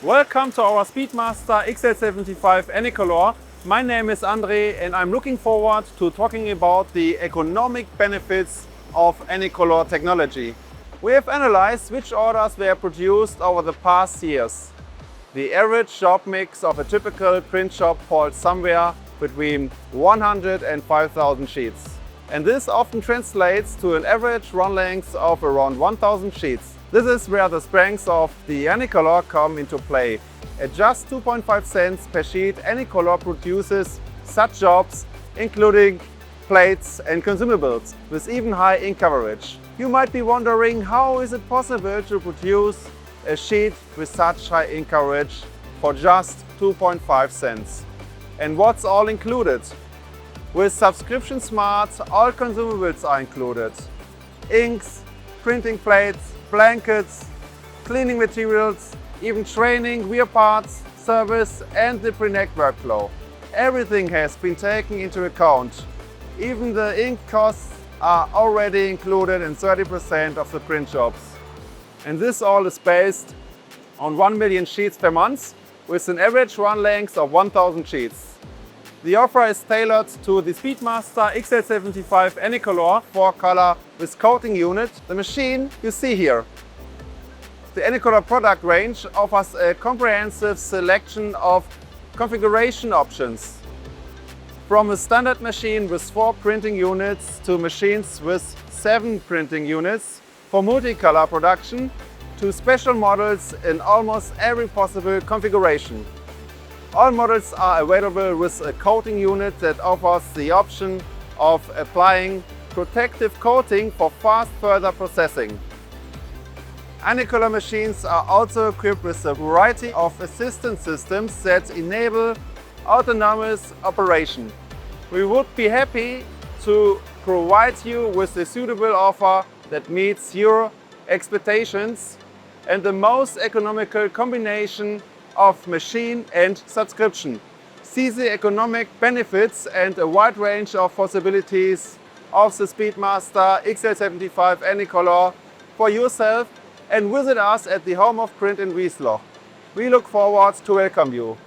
Welcome to our Speedmaster XL75 Anicolor. My name is André and I'm looking forward to talking about the economic benefits of Anicolor technology. We have analyzed which orders were produced over the past years. The average job mix of a typical print shop falls somewhere between 100 and 5,000 sheets. And this often translates to an average run length of around 1,000 sheets. This is where the strengths of the Anicolor come into play. At just 2.5 cents per sheet, Anicolor produces such jobs, including plates and consumables, with even high ink coverage. You might be wondering, how is it possible to produce a sheet with such high ink coverage for just 2.5 cents? And what's all included? With Subscription Smart, all consumables are included. Inks, printing plates, blankets, cleaning materials, even training, wear parts, service and the pre-neck workflow. Everything has been taken into account. Even the ink costs are already included in 30% of the print jobs. And this all is based on 1 million sheets per month with an average run length of 1,000 sheets. The offer is tailored to the Speedmaster XL75 Anicolor 4-color with coating unit, the machine you see here. The Anicolor product range offers a comprehensive selection of configuration options. From a standard machine with 4 printing units to machines with 7 printing units for multicolor production to special models in almost every possible configuration. All models are available with a coating unit that offers the option of applying protective coating for fast further processing. Anicolor machines are also equipped with a variety of assistance systems that enable autonomous operation. We would be happy to provide you with a suitable offer that meets your expectations and the most economical combination of machine and subscription. See the economic benefits and a wide range of possibilities of the Speedmaster XL75 Anicolor for yourself and visit us at the home of print in Wiesloch. We look forward to welcome you.